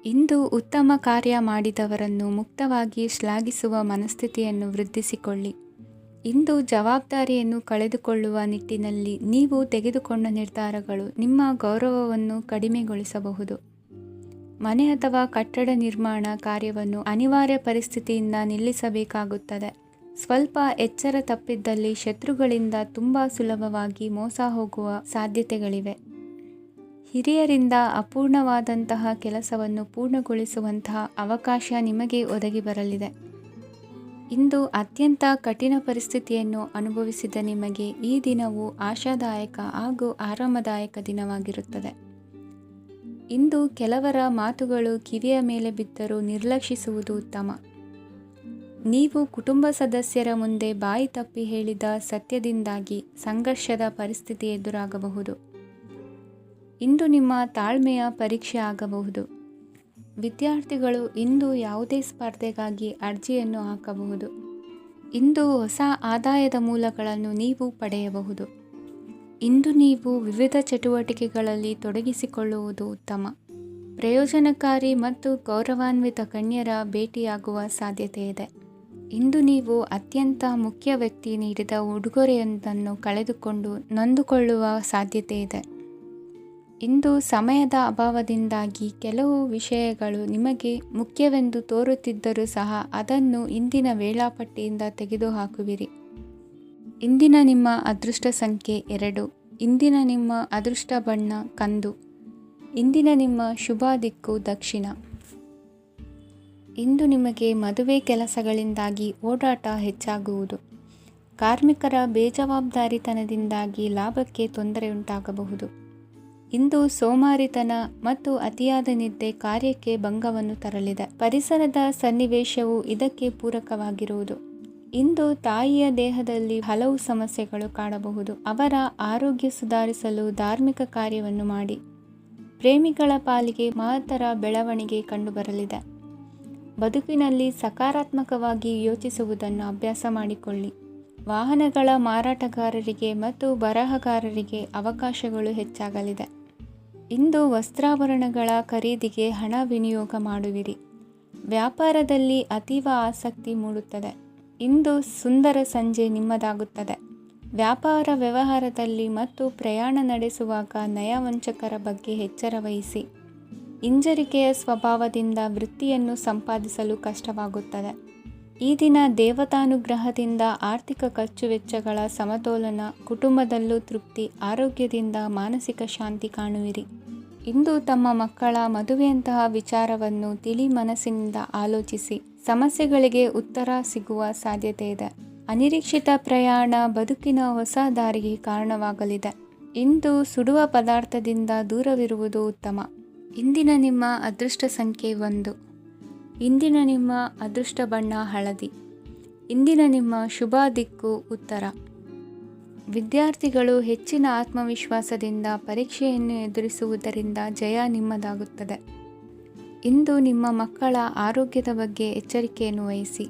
ಇಂದು ಉತ್ತಮ ಕಾರ್ಯ ಮಾಡಿದವರನ್ನು ಮುಕ್ತವಾಗಿ ಶ್ಲಾಘಿಸುವ ಮನಸ್ಥಿತಿಯನ್ನು ವೃದ್ಧಿಸಿಕೊಳ್ಳಿ. ಇಂದು ಜವಾಬ್ದಾರಿಯನ್ನು ಕಳೆದುಕೊಳ್ಳುವ ನಿಟ್ಟಿನಲ್ಲಿ ನೀವು ತೆಗೆದುಕೊಂಡ ನಿರ್ಧಾರಗಳು ನಿಮ್ಮ ಗೌರವವನ್ನು ಕಡಿಮೆಗೊಳಿಸಬಹುದು. ಮನೆ ಅಥವಾ ಕಟ್ಟಡ ನಿರ್ಮಾಣ ಕಾರ್ಯವನ್ನು ಅನಿವಾರ್ಯ ಪರಿಸ್ಥಿತಿಯಿಂದ ನಿಲ್ಲಿಸಬೇಕಾಗುತ್ತದೆ. ಸ್ವಲ್ಪ ಎಚ್ಚರ ತಪ್ಪಿದ್ದಲ್ಲಿ ಶತ್ರುಗಳಿಂದ ತುಂಬ ಸುಲಭವಾಗಿ ಮೋಸ ಹೋಗುವ ಸಾಧ್ಯತೆಗಳಿವೆ. ಹಿರಿಯರಿಂದ ಅಪೂರ್ಣವಾದಂತಹ ಕೆಲಸವನ್ನು ಪೂರ್ಣಗೊಳಿಸುವಂತಹ ಅವಕಾಶ ನಿಮಗೆ ಒದಗಿ ಬರಲಿದೆ. ಇಂದು ಅತ್ಯಂತ ಕಠಿಣ ಪರಿಸ್ಥಿತಿಯನ್ನು ಅನುಭವಿಸಿದ ನಿಮಗೆ ಈ ದಿನವು ಆಶಾದಾಯಕ ಹಾಗೂ ಆರಾಮದಾಯಕ ದಿನವಾಗಿರುತ್ತದೆ. ಇಂದು ಕೆಲವರ ಮಾತುಗಳು ಕಿವಿಯ ಮೇಲೆ ಬಿದ್ದರೂ ನಿರ್ಲಕ್ಷಿಸುವುದು ಉತ್ತಮ. ನೀವು ಕುಟುಂಬ ಸದಸ್ಯರ ಮುಂದೆ ಬಾಯಿ ತಪ್ಪಿ ಹೇಳಿದ ಸತ್ಯದಿಂದಾಗಿ ಸಂಘರ್ಷದ ಪರಿಸ್ಥಿತಿ ಎದುರಾಗಬಹುದು. ಇಂದು ನಿಮ್ಮ ತಾಳ್ಮೆಯ ಪರೀಕ್ಷೆ ಆಗಬಹುದು. ವಿದ್ಯಾರ್ಥಿಗಳು ಇಂದು ಯಾವುದೇ ಸ್ಪರ್ಧೆಗಾಗಿ ಅರ್ಜಿಯನ್ನು ಹಾಕಬಹುದು. ಇಂದು ಹೊಸ ಆದಾಯದ ಮೂಲಗಳನ್ನು ನೀವು ಪಡೆಯಬಹುದು. ಇಂದು ನೀವು ವಿವಿಧ ಚಟುವಟಿಕೆಗಳಲ್ಲಿ ತೊಡಗಿಸಿಕೊಳ್ಳುವುದು ಉತ್ತಮ. ಪ್ರಯೋಜನಕಾರಿ ಮತ್ತು ಗೌರವಾನ್ವಿತ ಗಣ್ಯರ ಭೇಟಿಯಾಗುವ ಸಾಧ್ಯತೆ ಇದೆ. ಇಂದು ನೀವು ಅತ್ಯಂತ ಮುಖ್ಯ ವ್ಯಕ್ತಿ ನೀಡಿದ ಉಡುಗೊರೆಯೊಂದನ್ನು ಕಳೆದುಕೊಂಡು ನೊಂದುಕೊಳ್ಳುವ ಸಾಧ್ಯತೆ ಇದೆ. ಇಂದು ಸಮಯದ ಅಭಾವದಿಂದಾಗಿ ಕೆಲವು ವಿಷಯಗಳು ನಿಮಗೆ ಮುಖ್ಯವೆಂದು ತೋರುತ್ತಿದ್ದರೂ ಸಹ ಅದನ್ನು ಇಂದಿನ ವೇಳಾಪಟ್ಟಿಯಿಂದ ತೆಗೆದುಹಾಕುವಿರಿ. ಇಂದಿನ ನಿಮ್ಮ ಅದೃಷ್ಟ ಸಂಖ್ಯೆ 2. ಇಂದಿನ ನಿಮ್ಮ ಅದೃಷ್ಟ ಬಣ್ಣ ಕಂದು. ಇಂದಿನ ನಿಮ್ಮ ಶುಭ ದಿಕ್ಕು ದಕ್ಷಿಣ. ಇಂದು ನಿಮಗೆ ಮದುವೆ ಕೆಲಸಗಳಿಂದಾಗಿ ಓಡಾಟ ಹೆಚ್ಚಾಗುವುದು. ಕಾರ್ಮಿಕರ ಬೇಜವಾಬ್ದಾರಿತನದಿಂದಾಗಿ ಲಾಭಕ್ಕೆ ತೊಂದರೆಯುಂಟಾಗಬಹುದು. ಇಂದು ಸೋಮಾರಿತನ ಮತ್ತು ಅತಿಯಾದ ನಿದ್ದೆ ಕಾರ್ಯಕ್ಕೆ ಭಂಗವನ್ನು ತರಲಿದೆ. ಪರಿಸರದ ಸನ್ನಿವೇಶವು ಇದಕ್ಕೆ ಪೂರಕವಾಗಿರುವುದು. ಇಂದು ತಾಯಿಯ ದೇಹದಲ್ಲಿ ಹಲವು ಸಮಸ್ಯೆಗಳು ಕಾಣಬಹುದು. ಅವರ ಆರೋಗ್ಯ ಸುಧಾರಿಸಲು ಧಾರ್ಮಿಕ ಕಾರ್ಯವನ್ನು ಮಾಡಿ. ಪ್ರೇಮಿಗಳ ಪಾಲಿಗೆ ಮಹತ್ತರ ಬೆಳವಣಿಗೆ ಕಂಡುಬರಲಿದೆ. ಬದುಕಿನಲ್ಲಿ ಸಕಾರಾತ್ಮಕವಾಗಿ ಯೋಚಿಸುವುದನ್ನು ಅಭ್ಯಾಸ ಮಾಡಿಕೊಳ್ಳಿ. ವಾಹನಗಳ ಮಾರಾಟಗಾರರಿಗೆ ಮತ್ತು ಬರಹಗಾರರಿಗೆ ಅವಕಾಶಗಳು ಹೆಚ್ಚಾಗಲಿದೆ. ಇಂದು ವಸ್ತ್ರಾಭರಣಗಳ ಖರೀದಿಗೆ ಹಣ ವಿನಿಯೋಗ ಮಾಡುವಿರಿ. ವ್ಯಾಪಾರದಲ್ಲಿ ಅತೀವ ಆಸಕ್ತಿ ಮೂಡುತ್ತದೆ. ಇಂದು ಸುಂದರ ಸಂಜೆ ನಿಮ್ಮದಾಗುತ್ತದೆ. ವ್ಯಾಪಾರ ವ್ಯವಹಾರದಲ್ಲಿ ಮತ್ತು ಪ್ರಯಾಣ ನಡೆಸುವಾಗ ನಯವಂಚಕರ ಬಗ್ಗೆ ಎಚ್ಚರ ವಹಿಸಿ. ಹಿಂಜರಿಕೆಯ ಸ್ವಭಾವದಿಂದ ವೃತ್ತಿಯನ್ನು ಸಂಪಾದಿಸಲು ಕಷ್ಟವಾಗುತ್ತದೆ. ಈ ದಿನ ದೇವತಾನುಗ್ರಹದಿಂದ ಆರ್ಥಿಕ ಖರ್ಚು ವೆಚ್ಚಗಳ ಸಮತೋಲನ, ಕುಟುಂಬದಲ್ಲೂ ತೃಪ್ತಿ, ಆರೋಗ್ಯದಿಂದ ಮಾನಸಿಕ ಶಾಂತಿ ಕಾಣುವಿರಿ. ಇಂದು ತಮ್ಮ ಮಕ್ಕಳ ಮದುವೆಯಂತಹ ವಿಚಾರವನ್ನು ತಿಳಿ ಮನಸ್ಸಿನಿಂದ ಆಲೋಚಿಸಿ. ಸಮಸ್ಯೆಗಳಿಗೆ ಉತ್ತರ ಸಿಗುವ ಸಾಧ್ಯತೆ ಇದೆ. ಅನಿರೀಕ್ಷಿತ ಪ್ರಯಾಣ ಬದುಕಿನ ಹೊಸ ದಾರಿಗೆ ಕಾರಣವಾಗಲಿದೆ. ಇಂದು ಸುಡುವ ಪದಾರ್ಥದಿಂದ ದೂರವಿರುವುದು ಉತ್ತಮ. ಇಂದಿನ ನಿಮ್ಮ ಅದೃಷ್ಟ ಸಂಖ್ಯೆ 1. ಇಂದಿನ ನಿಮ್ಮ ಅದೃಷ್ಟ ಬಣ್ಣ ಹಳದಿ. ಇಂದಿನ ನಿಮ್ಮ ಶುಭ ದಿಕ್ಕು ಉತ್ತರ. ವಿದ್ಯಾರ್ಥಿಗಳು ಹೆಚ್ಚಿನ ಆತ್ಮವಿಶ್ವಾಸದಿಂದ ಪರೀಕ್ಷೆಯನ್ನು ಎದುರಿಸುವುದರಿಂದ ಜಯ ನಿಮ್ಮದಾಗುತ್ತದೆ. ಇಂದು ನಿಮ್ಮ ಮಕ್ಕಳ ಆರೋಗ್ಯದ ಬಗ್ಗೆ ಎಚ್ಚರಿಕೆಯನ್ನು ವಹಿಸಿ.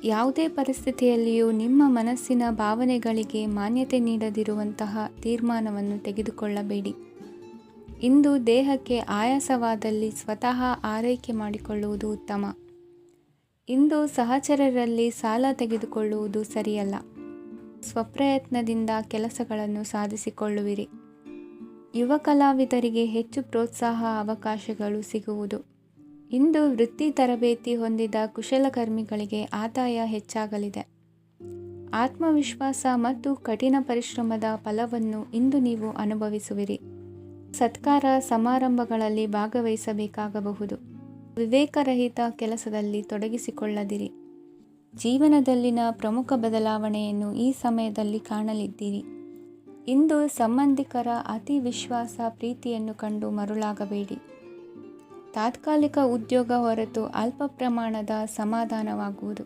ಯಾವುದೇ ಪರಿಸ್ಥಿತಿಯಲ್ಲಿಯೂ ನಿಮ್ಮ ಮನಸ್ಸಿನ ಭಾವನೆಗಳಿಗೆ ಮಾನ್ಯತೆ ನೀಡದಿರುವಂತಹ ತೀರ್ಮಾನವನ್ನು ತೆಗೆದುಕೊಳ್ಳಬೇಡಿ. ಇಂದು ದೇಹಕ್ಕೆ ಆಯಾಸವಾದಲ್ಲಿ ಸ್ವತಃ ಆರೈಕೆ ಮಾಡಿಕೊಳ್ಳುವುದು ಉತ್ತಮ. ಇಂದು ಸಹಚರರಲ್ಲಿ ಸಾಲ ತೆಗೆದುಕೊಳ್ಳುವುದು ಸರಿಯಲ್ಲ. ಸ್ವಪ್ರಯತ್ನದಿಂದ ಕೆಲಸಗಳನ್ನು ಸಾಧಿಸಿಕೊಳ್ಳುವಿರಿ. ಯುವ ಕಲಾವಿದರಿಗೆ ಹೆಚ್ಚು ಪ್ರೋತ್ಸಾಹ ಅವಕಾಶಗಳು ಸಿಗುವುದು. ಇಂದು ವೃತ್ತಿ ತರಬೇತಿ ಹೊಂದಿದ ಕುಶಲಕರ್ಮಿಗಳಿಗೆ ಆದಾಯ ಹೆಚ್ಚಾಗಲಿದೆ. ಆತ್ಮವಿಶ್ವಾಸ ಮತ್ತು ಕಠಿಣ ಪರಿಶ್ರಮದ ಫಲವನ್ನು ಇಂದು ನೀವು ಅನುಭವಿಸುವಿರಿ. ಸತ್ಕಾರ ಸಮಾರಂಭಗಳಲ್ಲಿ ಭಾಗವಹಿಸಬೇಕಾಗಬಹುದು. ವಿವೇಕರಹಿತ ಕೆಲಸದಲ್ಲಿ ತೊಡಗಿಸಿಕೊಳ್ಳದಿರಿ. ಜೀವನದಲ್ಲಿನ ಪ್ರಮುಖ ಬದಲಾವಣೆಯನ್ನು ಈ ಸಮಯದಲ್ಲಿ ಕಾಣಲಿದ್ದೀರಿ. ಇಂದು ಸಂಬಂಧಿಕರ ಅತಿ ವಿಶ್ವಾಸ ಪ್ರೀತಿಯನ್ನು ಕಂಡು ಮರುಳಾಗಬೇಡಿ. ತಾತ್ಕಾಲಿಕ ಉದ್ಯೋಗ ಹೊರತು ಅಲ್ಪ ಪ್ರಮಾಣದ ಸಮಾಧಾನವಾಗುವುದು.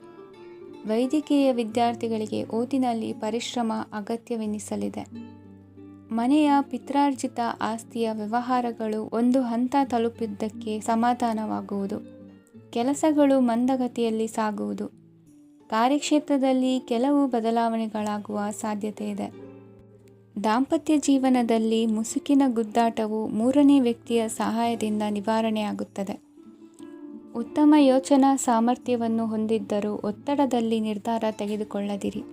ವೈದ್ಯಕೀಯ ವಿದ್ಯಾರ್ಥಿಗಳಿಗೆ ಓದಿನಲ್ಲಿ ಪರಿಶ್ರಮ ಅಗತ್ಯವೆನಿಸಲಿದೆ. ಮನೆಯ ಪಿತ್ರಾರ್ಜಿತ ಆಸ್ತಿಯ ವ್ಯವಹಾರಗಳು ಒಂದು ಹಂತ ತಲುಪಿದ್ದಕ್ಕೆ ಸಮಾಧಾನವಾಗುವುದು. ಕೆಲಸಗಳು ಮಂದಗತಿಯಲ್ಲಿ ಸಾಗುವುದು. ಕಾರ್ಯಕ್ಷೇತ್ರದಲ್ಲಿ ಕೆಲವು ಬದಲಾವಣೆಗಳಾಗುವ ಸಾಧ್ಯತೆ ಇದೆ. ದಾಂಪತ್ಯ ಜೀವನದಲ್ಲಿ ಮುಸುಕಿನ ಗುದ್ದಾಟವು ಮೂರನೇ ವ್ಯಕ್ತಿಯ ಸಹಾಯದಿಂದ ನಿವಾರಣೆಯಾಗುತ್ತದೆ. ಉತ್ತಮ ಯೋಚನಾ ಸಾಮರ್ಥ್ಯವನ್ನು ಹೊಂದಿದ್ದರೂ ಒತ್ತಡದಲ್ಲಿ ನಿರ್ಧಾರ ತೆಗೆದುಕೊಳ್ಳದಿರಿ.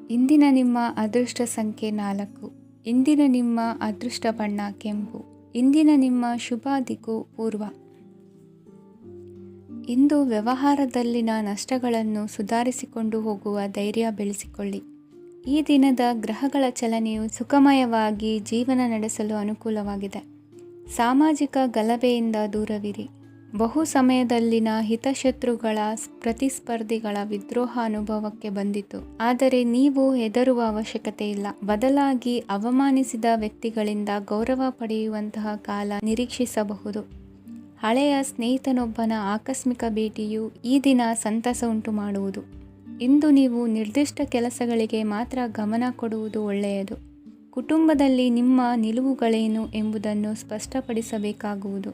ಇಂದಿನ ನಿಮ್ಮ ಅದೃಷ್ಟ ಸಂಖ್ಯೆ 4. ಇಂದಿನ ನಿಮ್ಮ ಅದೃಷ್ಟ ಬಣ್ಣ ಕೆಂಪು. ಇಂದಿನ ನಿಮ್ಮ ಶುಭ ದಿಕ್ಕು ಪೂರ್ವ. ಇಂದು ವ್ಯವಹಾರದಲ್ಲಿನ ನಷ್ಟಗಳನ್ನು ಸುಧಾರಿಸಿಕೊಂಡು ಹೋಗುವ ಧೈರ್ಯ ಬೆಳೆಸಿಕೊಳ್ಳಿ. ಈ ದಿನದ ಗ್ರಹಗಳ ಚಲನೆಯು ಸುಖಮಯವಾಗಿ ಜೀವನ ನಡೆಸಲು ಅನುಕೂಲವಾಗಿದೆ. ಸಾಮಾಜಿಕ ಗಲಭೆಯಿಂದ ದೂರವಿರಿ. ಬಹು ಸಮಯದಲ್ಲಿನ ಹಿತಶತ್ರುಗಳ ಪ್ರತಿಸ್ಪರ್ಧಿಗಳ ವಿದ್ರೋಹ ಅನುಭವಕ್ಕೆ ಬಂದಿತು. ಆದರೆ ನೀವು ಹೆದರುವ ಅವಶ್ಯಕತೆ ಇಲ್ಲ. ಬದಲಾಗಿ ಅವಮಾನಿಸಿದ ವ್ಯಕ್ತಿಗಳಿಂದ ಗೌರವ ಪಡೆಯುವಂತಹ ಕಾಲ ನಿರೀಕ್ಷಿಸಬಹುದು. ಹಳೆಯ ಸ್ನೇಹಿತನೊಬ್ಬನ ಆಕಸ್ಮಿಕ ಭೇಟಿಯು ಈ ದಿನ ಸಂತಸ ಉಂಟು ಮಾಡುವುದು. ಇಂದು ನೀವು ನಿರ್ದಿಷ್ಟ ಕೆಲಸಗಳಿಗೆ ಮಾತ್ರ ಗಮನ ಕೊಡುವುದು ಒಳ್ಳೆಯದು. ಕುಟುಂಬದಲ್ಲಿ ನಿಮ್ಮ ನಿಲುವುಗಳೇನು ಎಂಬುದನ್ನು ಸ್ಪಷ್ಟಪಡಿಸಬೇಕಾಗುವುದು.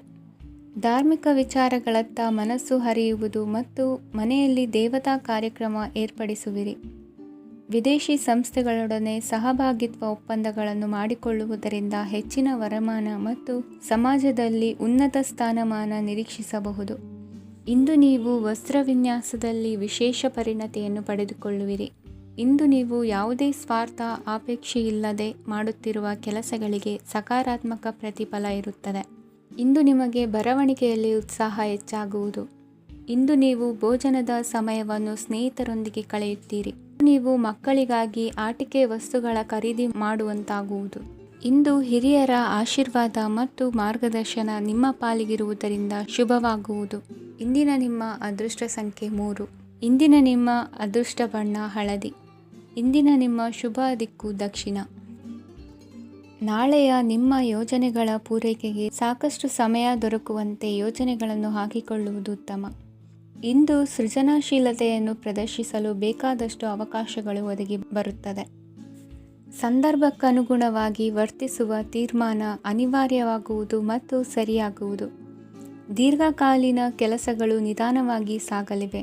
ಧಾರ್ಮಿಕ ವಿಚಾರಗಳತ್ತ ಮನಸ್ಸು ಹರಿಯುವುದು ಮತ್ತು ಮನೆಯಲ್ಲಿ ದೇವತಾ ಕಾರ್ಯಕ್ರಮ ಏರ್ಪಡಿಸುವಿರಿ. ವಿದೇಶಿ ಸಂಸ್ಥೆಗಳೊಡನೆ ಸಹಭಾಗಿತ್ವ ಒಪ್ಪಂದಗಳನ್ನು ಮಾಡಿಕೊಳ್ಳುವುದರಿಂದ ಹೆಚ್ಚಿನ ವರಮಾನ ಮತ್ತು ಸಮಾಜದಲ್ಲಿ ಉನ್ನತ ಸ್ಥಾನಮಾನ ನಿರೀಕ್ಷಿಸಬಹುದು. ಇಂದು ನೀವು ವಸ್ತ್ರವಿನ್ಯಾಸದಲ್ಲಿ ವಿಶೇಷ ಪರಿಣತಿಯನ್ನು ಪಡೆದುಕೊಳ್ಳುವಿರಿ. ಇಂದು ನೀವು ಯಾವುದೇ ಸ್ವಾರ್ಥ ಅಪೇಕ್ಷೆಯಿಲ್ಲದೆ ಮಾಡುತ್ತಿರುವ ಕೆಲಸಗಳಿಗೆ ಸಕಾರಾತ್ಮಕ ಪ್ರತಿಫಲ ಇರುತ್ತದೆ. ಇಂದು ನಿಮಗೆ ಬರವಣಿಗೆಯಲ್ಲಿ ಉತ್ಸಾಹ ಹೆಚ್ಚಾಗುವುದು. ಇಂದು ನೀವು ಭೋಜನದ ಸಮಯವನ್ನು ಸ್ನೇಹಿತರೊಂದಿಗೆ ಕಳೆಯುತ್ತೀರಿ. ನೀವು ಮಕ್ಕಳಿಗಾಗಿ ಆಟಿಕೆ ವಸ್ತುಗಳ ಖರೀದಿ ಮಾಡುವಂತಾಗುವುದು. ಇಂದು ಹಿರಿಯರ ಆಶೀರ್ವಾದ ಮತ್ತು ಮಾರ್ಗದರ್ಶನ ನಿಮ್ಮ ಪಾಲಿಗಿರುವುದರಿಂದ ಶುಭವಾಗುವುದು. ಇಂದಿನ ನಿಮ್ಮ ಅದೃಷ್ಟ ಸಂಖ್ಯೆ 3. ಇಂದಿನ ನಿಮ್ಮ ಅದೃಷ್ಟ ಬಣ್ಣ ಹಳದಿ. ಇಂದಿನ ನಿಮ್ಮ ಶುಭ ದಿಕ್ಕು ದಕ್ಷಿಣ. ನಾಳೆಯ ನಿಮ್ಮ ಯೋಜನೆಗಳ ಪೂರೈಕೆಗೆ ಸಾಕಷ್ಟು ಸಮಯ ದೊರಕುವಂತೆ ಯೋಜನೆಗಳನ್ನು ಹಾಕಿಕೊಳ್ಳುವುದು ಉತ್ತಮ. ಇಂದು ಸೃಜನಶೀಲತೆಯನ್ನು ಪ್ರದರ್ಶಿಸಲು ಬೇಕಾದಷ್ಟು ಅವಕಾಶಗಳು ಒದಗಿ ಬರುತ್ತದೆ. ಸಂದರ್ಭಕ್ಕನುಗುಣವಾಗಿ ವರ್ತಿಸುವ ತೀರ್ಮಾನ ಅನಿವಾರ್ಯವಾಗುವುದು ಮತ್ತು ಸರಿಯಾಗುವುದು. ದೀರ್ಘಕಾಲೀನ ಕೆಲಸಗಳು ನಿಧಾನವಾಗಿ ಸಾಗಲಿವೆ.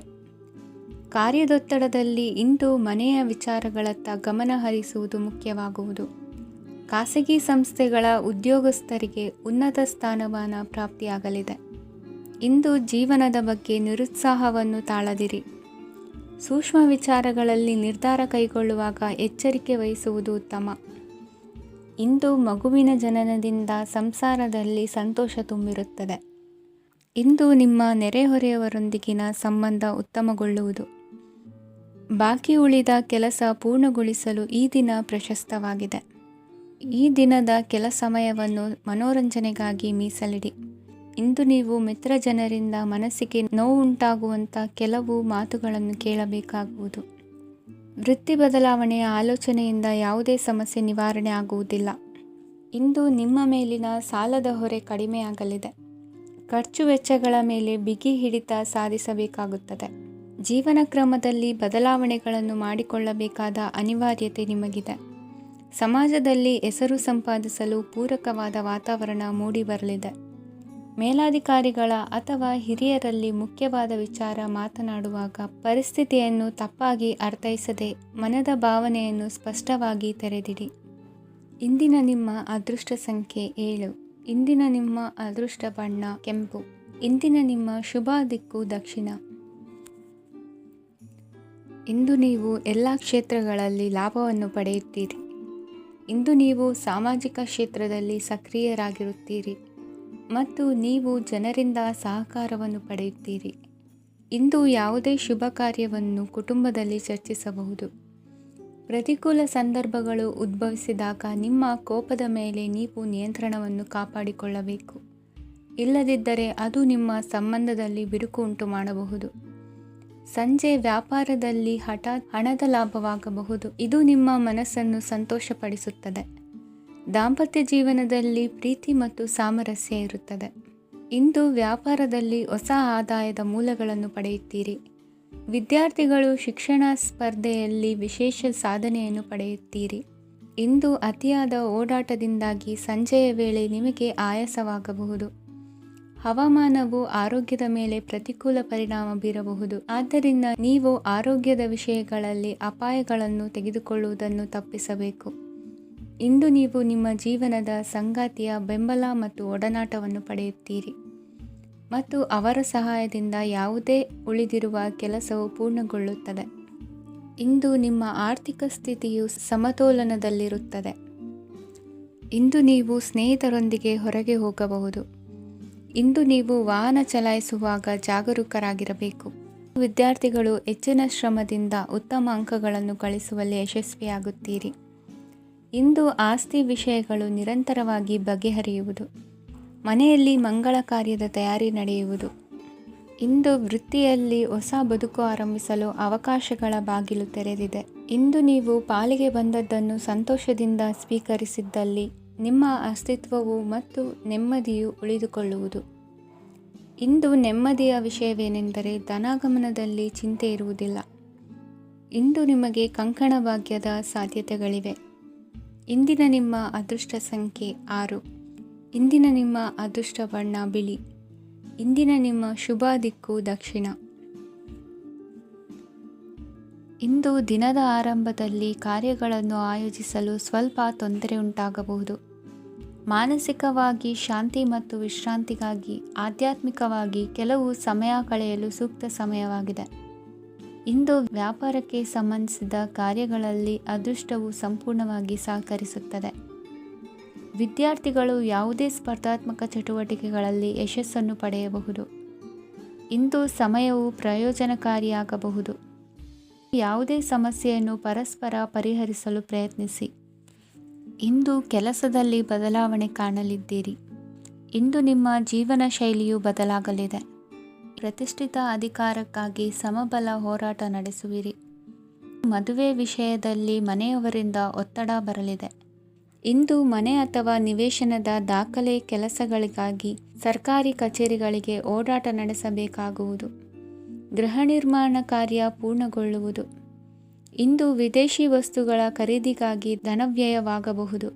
ಕಾರ್ಯದೊತ್ತಡದಲ್ಲಿ ಇಂದು ಮನೆಯ ವಿಚಾರಗಳತ್ತ ಗಮನ ಹರಿಸುವುದು ಮುಖ್ಯವಾಗುವುದು. ಖಾಸಗಿ ಸಂಸ್ಥೆಗಳ ಉದ್ಯೋಗಸ್ಥರಿಗೆ ಉನ್ನತ ಸ್ಥಾನಮಾನ ಪ್ರಾಪ್ತಿಯಾಗಲಿದೆ. ಇಂದು ಜೀವನದ ಬಗ್ಗೆ ನಿರುತ್ಸಾಹವನ್ನು ತಾಳದಿರಿ. ಸೂಕ್ಷ್ಮ ವಿಚಾರಗಳಲ್ಲಿ ನಿರ್ಧಾರ ಕೈಗೊಳ್ಳುವಾಗ ಎಚ್ಚರಿಕೆ ವಹಿಸುವುದು ಉತ್ತಮ. ಇಂದು ಮಗುವಿನ ಜನನದಿಂದ ಸಂಸಾರದಲ್ಲಿ ಸಂತೋಷ ತುಂಬಿರುತ್ತದೆ. ಇಂದು ನಿಮ್ಮ ನೆರೆಹೊರೆಯವರೊಂದಿಗಿನ ಸಂಬಂಧ ಉತ್ತಮಗೊಳ್ಳುವುದು. ಬಾಕಿ ಉಳಿದ ಕೆಲಸ ಪೂರ್ಣಗೊಳಿಸಲು ಈ ದಿನ ಪ್ರಶಸ್ತವಾಗಿದೆ. ಈ ದಿನದ ಕೆಲ ಸಮಯವನ್ನು ಮನೋರಂಜನೆಗಾಗಿ ಮೀಸಲಿಡಿ. ಇಂದು ನೀವು ಮಿತ್ರ ಜನರಿಂದ ಮನಸ್ಸಿಗೆ ನೋವುಂಟಾಗುವಂಥ ಕೆಲವು ಮಾತುಗಳನ್ನು ಕೇಳಬೇಕಾಗುವುದು. ವೃತ್ತಿ ಬದಲಾವಣೆಯ ಆಲೋಚನೆಯಿಂದ ಯಾವುದೇ ಸಮಸ್ಯೆ ನಿವಾರಣೆ ಆಗುವುದಿಲ್ಲ. ಇಂದು ನಿಮ್ಮ ಮೇಲಿನ ಸಾಲದ ಹೊರೆ ಕಡಿಮೆಯಾಗಲಿದೆ. ಖರ್ಚು ವೆಚ್ಚಗಳ ಮೇಲೆ ಬಿಗಿ ಹಿಡಿತ ಸಾಧಿಸಬೇಕಾಗುತ್ತದೆ. ಜೀವನ ಕ್ರಮದಲ್ಲಿ ಬದಲಾವಣೆಗಳನ್ನು ಮಾಡಿಕೊಳ್ಳಬೇಕಾದ ಅನಿವಾರ್ಯತೆ ನಿಮಗಿದೆ. ಸಮಾಜದಲ್ಲಿ ಹೆಸರು ಸಂಪಾದಿಸಲು ಪೂರಕವಾದ ವಾತಾವರಣ ಮೂಡಿಬರಲಿದೆ. ಮೇಲಾಧಿಕಾರಿಗಳ ಅಥವಾ ಹಿರಿಯರಲ್ಲಿ ಮುಖ್ಯವಾದ ವಿಚಾರ ಮಾತನಾಡುವಾಗ ಪರಿಸ್ಥಿತಿಯನ್ನು ತಪ್ಪಾಗಿ ಅರ್ಥೈಸದೆ ಮನದ ಭಾವನೆಯನ್ನು ಸ್ಪಷ್ಟವಾಗಿ ತೆರೆದಿಡಿ. ಇಂದಿನ ನಿಮ್ಮ ಅದೃಷ್ಟ ಸಂಖ್ಯೆ 7. ಇಂದಿನ ನಿಮ್ಮ ಅದೃಷ್ಟ ಬಣ್ಣ ಕೆಂಪು. ಇಂದಿನ ನಿಮ್ಮ ಶುಭ ದಿಕ್ಕು ದಕ್ಷಿಣ. ಇಂದು ನೀವು ಎಲ್ಲ ಕ್ಷೇತ್ರಗಳಲ್ಲಿ ಲಾಭವನ್ನು ಪಡೆಯುತ್ತೀರಿ. ಇಂದು ನೀವು ಸಾಮಾಜಿಕ ಕ್ಷೇತ್ರದಲ್ಲಿ ಸಕ್ರಿಯರಾಗಿರುತ್ತೀರಿ ಮತ್ತು ನೀವು ಜನರಿಂದ ಸಹಕಾರವನ್ನು ಪಡೆಯುತ್ತೀರಿ. ಇಂದು ಯಾವುದೇ ಶುಭ ಕಾರ್ಯವನ್ನು ಕುಟುಂಬದಲ್ಲಿ ಚರ್ಚಿಸಬಹುದು. ಪ್ರತಿಕೂಲ ಸಂದರ್ಭಗಳು ಉದ್ಭವಿಸಿದಾಗ ನಿಮ್ಮ ಕೋಪದ ಮೇಲೆ ನೀವು ನಿಯಂತ್ರಣವನ್ನು ಕಾಪಾಡಿಕೊಳ್ಳಬೇಕು. ಇಲ್ಲದಿದ್ದರೆ ಅದು ನಿಮ್ಮ ಸಂಬಂಧದಲ್ಲಿ ಬಿರುಕು ಉಂಟು ಮಾಡಬಹುದು. ಸಂಜೆ ವ್ಯಾಪಾರದಲ್ಲಿ ಹಠಾತ್ ಹಣದ ಲಾಭವಾಗಬಹುದು. ಇದು ನಿಮ್ಮ ಮನಸ್ಸನ್ನು ಸಂತೋಷಪಡಿಸುತ್ತದೆ. ದಾಂಪತ್ಯ ಜೀವನದಲ್ಲಿ ಪ್ರೀತಿ ಮತ್ತು ಸಾಮರಸ್ಯ ಇರುತ್ತದೆ. ಇಂದು ವ್ಯಾಪಾರದಲ್ಲಿ ಹೊಸ ಆದಾಯದ ಮೂಲಗಳನ್ನು ಪಡೆಯುತ್ತೀರಿ. ವಿದ್ಯಾರ್ಥಿಗಳು ಶಿಕ್ಷಣ ಸ್ಪರ್ಧೆಯಲ್ಲಿ ವಿಶೇಷ ಸಾಧನೆಯನ್ನು ಪಡೆಯುತ್ತೀರಿ. ಇಂದು ಅತಿಯಾದ ಓಡಾಟದಿಂದಾಗಿ ಸಂಜೆಯ ವೇಳೆ ನಿಮಗೆ ಆಯಾಸವಾಗಬಹುದು. ಹವಾಮಾನವು ಆರೋಗ್ಯದ ಮೇಲೆ ಪ್ರತಿಕೂಲ ಪರಿಣಾಮ ಬೀರಬಹುದು. ಆದ್ದರಿಂದ ನೀವು ಆರೋಗ್ಯದ ವಿಷಯಗಳಲ್ಲಿ ಅಪಾಯಗಳನ್ನು ತೆಗೆದುಕೊಳ್ಳುವುದನ್ನು ತಪ್ಪಿಸಬೇಕು. ಇಂದು ನೀವು ನಿಮ್ಮ ಜೀವನದ ಸಂಗಾತಿಯ ಬೆಂಬಲ ಮತ್ತು ಒಡನಾಟವನ್ನು ಪಡೆಯುತ್ತೀರಿ ಮತ್ತು ಅವರ ಸಹಾಯದಿಂದ ಯಾವುದೇ ಉಳಿದಿರುವ ಕೆಲಸವು ಪೂರ್ಣಗೊಳ್ಳುತ್ತದೆ. ಇಂದು ನಿಮ್ಮ ಆರ್ಥಿಕ ಸ್ಥಿತಿಯು ಸಮತೋಲನದಲ್ಲಿರುತ್ತದೆ. ಇಂದು ನೀವು ಸ್ನೇಹಿತರೊಂದಿಗೆ ಹೊರಗೆ ಹೋಗಬಹುದು. ಇಂದು ನೀವು ವಾಹನ ಚಲಾಯಿಸುವಾಗ ಜಾಗರೂಕರಾಗಿರಬೇಕು. ವಿದ್ಯಾರ್ಥಿಗಳು ಹೆಚ್ಚಿನ ಶ್ರಮದಿಂದ ಉತ್ತಮ ಅಂಕಗಳನ್ನು ಗಳಿಸುವಲ್ಲಿ ಯಶಸ್ವಿಯಾಗುತ್ತೀರಿ. ಇಂದು ಆಸ್ತಿ ವಿಷಯಗಳು ನಿರಂತರವಾಗಿ ಬಗೆಹರಿಯುವುದು. ಮನೆಯಲ್ಲಿ ಮಂಗಳ ಕಾರ್ಯದ ತಯಾರಿ ನಡೆಯುವುದು. ಇಂದು ವೃತ್ತಿಯಲ್ಲಿ ಹೊಸ ಬದುಕು ಆರಂಭಿಸಲು ಅವಕಾಶಗಳ ಬಾಗಿಲು ತೆರೆದಿದೆ. ಇಂದು ನೀವು ಪಾಲಿಗೆ ಬಂದದ್ದನ್ನು ಸಂತೋಷದಿಂದ ಸ್ವೀಕರಿಸಿದ್ದಲ್ಲಿ ನಿಮ್ಮ ಅಸ್ತಿತ್ವವು ಮತ್ತು ನೆಮ್ಮದಿಯು ಉಳಿದುಕೊಳ್ಳುವುದು. ಇಂದು ನೆಮ್ಮದಿಯ ವಿಷಯವೇನೆಂದರೆ ಧನಾಗಮನದಲ್ಲಿ ಚಿಂತೆ ಇರುವುದಿಲ್ಲ. ಇಂದು ನಿಮಗೆ ಕಂಕಣ ಭಾಗ್ಯದ ಸಾಧ್ಯತೆಗಳಿವೆ. ಇಂದಿನ ನಿಮ್ಮ ಅದೃಷ್ಟ ಸಂಖ್ಯೆ 6. ಇಂದಿನ ನಿಮ್ಮ ಅದೃಷ್ಟ ಬಣ್ಣ ಬಿಳಿ. ಇಂದಿನ ನಿಮ್ಮ ಶುಭ ದಿಕ್ಕು ದಕ್ಷಿಣ. ಇಂದು ದಿನದ ಆರಂಭದಲ್ಲಿ ಕಾರ್ಯಗಳನ್ನು ಆಯೋಜಿಸಲು ಸ್ವಲ್ಪ ತೊಂದರೆ ಉಂಟಾಗಬಹುದು. ಮಾನಸಿಕವಾಗಿ ಶಾಂತಿ ಮತ್ತು ವಿಶ್ರಾಂತಿಗಾಗಿ ಆಧ್ಯಾತ್ಮಿಕವಾಗಿ ಕೆಲವು ಸಮಯ ಕಳೆಯಲು ಸೂಕ್ತ ಸಮಯವಾಗಿದೆ. ಇಂದು ವ್ಯಾಪಾರಕ್ಕೆ ಸಂಬಂಧಿಸಿದ ಕಾರ್ಯಗಳಲ್ಲಿ ಅದೃಷ್ಟವು ಸಂಪೂರ್ಣವಾಗಿ ಸಹಕರಿಸುತ್ತದೆ. ವಿದ್ಯಾರ್ಥಿಗಳು ಯಾವುದೇ ಸ್ಪರ್ಧಾತ್ಮಕ ಚಟುವಟಿಕೆಗಳಲ್ಲಿ ಯಶಸ್ಸನ್ನು ಪಡೆಯಬಹುದು. ಇಂದು ಸಮಯವು ಪ್ರಯೋಜನಕಾರಿಯಾಗಬಹುದು. ಯಾವುದೇ ಸಮಸ್ಯೆಯನ್ನು ಪರಸ್ಪರ ಪರಿಹರಿಸಲು ಪ್ರಯತ್ನಿಸಿ. ಇಂದು ಕೆಲಸದಲ್ಲಿ ಬದಲಾವಣೆ ಕಾಣಲಿದ್ದೀರಿ. ಇಂದು ನಿಮ್ಮ ಜೀವನ ಶೈಲಿಯು ಬದಲಾಗಲಿದೆ. ಪ್ರತಿಷ್ಠಿತ ಅಧಿಕಾರಕ್ಕಾಗಿ ಸಮಬಲ ಹೋರಾಟ ನಡೆಸುವಿರಿ. ಮದುವೆ ವಿಷಯದಲ್ಲಿ ಮನೆಯವರಿಂದ ಒತ್ತಡ ಬರಲಿದೆ. ಇಂದು ಮನೆ ಅಥವಾ ನಿವೇಶನದ ದಾಖಲೆ ಕೆಲಸಗಳಿಗಾಗಿ ಸರ್ಕಾರಿ ಕಚೇರಿಗಳಿಗೆ ಓಡಾಟ ನಡೆಸಬೇಕಾಗುವುದು. ಗೃಹ ನಿರ್ಮಾಣ ಕಾರ್ಯ ಪೂರ್ಣಗೊಳ್ಳುವುದು. ಇಂದು ವಿದೇಶಿ ವಸ್ತುಗಳ ಖರೀದಿಗಾಗಿ ಧನವ್ಯಯವಾಗಬಹುದು.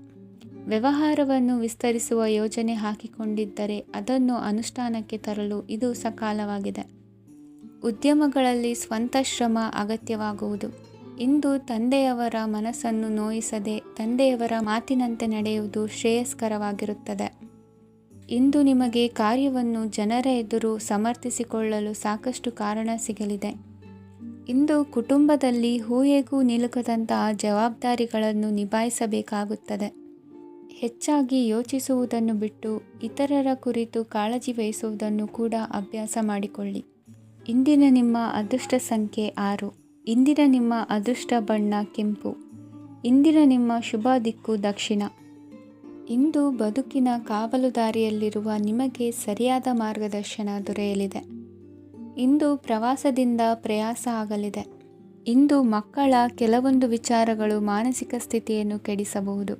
ವ್ಯವಹಾರವನ್ನು ವಿಸ್ತರಿಸುವ ಯೋಜನೆ ಹಾಕಿಕೊಂಡಿದ್ದರೆ ಅದನ್ನು ಅನುಷ್ಠಾನಕ್ಕೆ ತರಲು ಇದು ಸಕಾಲವಾಗಿದೆ. ಉದ್ಯಮಗಳಲ್ಲಿ ಸ್ವಂತ ಶ್ರಮ ಅಗತ್ಯವಾಗುವುದು. ಇಂದು ತಂದೆಯವರ ಮನಸ್ಸನ್ನು ನೋಯಿಸದೆ ತಂದೆಯವರ ಮಾತಿನಂತೆ ನಡೆಯುವುದು ಶ್ರೇಯಸ್ಕರವಾಗಿರುತ್ತದೆ. ಇಂದು ನಿಮಗೆ ಕಾರ್ಯವನ್ನು ಜನರ ಎದುರು ಸಮರ್ಥಿಸಿಕೊಳ್ಳಲು ಸಾಕಷ್ಟು ಕಾರಣ ಸಿಗಲಿದೆ. ಇಂದು ಕುಟುಂಬದಲ್ಲಿ ಹೂಹೆಗೂ ನಿಲುಕದಂತಹ ಜವಾಬ್ದಾರಿಗಳನ್ನು ನಿಭಾಯಿಸಬೇಕಾಗುತ್ತದೆ. ಹೆಚ್ಚಾಗಿ ಯೋಚಿಸುವುದನ್ನು ಬಿಟ್ಟು ಇತರರ ಕುರಿತು ಕಾಳಜಿ ವಹಿಸುವುದನ್ನು ಕೂಡ ಅಭ್ಯಾಸ ಮಾಡಿಕೊಳ್ಳಿ. ಇಂದಿನ ನಿಮ್ಮ ಅದೃಷ್ಟ ಸಂಖ್ಯೆ 6. ಇಂದಿನ ನಿಮ್ಮ ಅದೃಷ್ಟ ಬಣ್ಣ ಕೆಂಪು. ಇಂದಿನ ನಿಮ್ಮ ಶುಭ ದಿಕ್ಕು ದಕ್ಷಿಣ. ಇಂದು ಬದುಕಿನ ಕಾವಲುದಾರಿಯಲ್ಲಿರುವ ನಿಮಗೆ ಸರಿಯಾದ ಮಾರ್ಗದರ್ಶನ ದೊರೆಯಲಿದೆ. ಇಂದು ಪ್ರವಾಸದಿಂದ ಪ್ರಯಾಸ ಆಗಲಿದೆ. ಇಂದು ಮಕ್ಕಳ ಕೆಲವೊಂದು ವಿಚಾರಗಳು ಮಾನಸಿಕ ಸ್ಥಿತಿಯನ್ನು ಕೆಡಿಸಬಹುದು.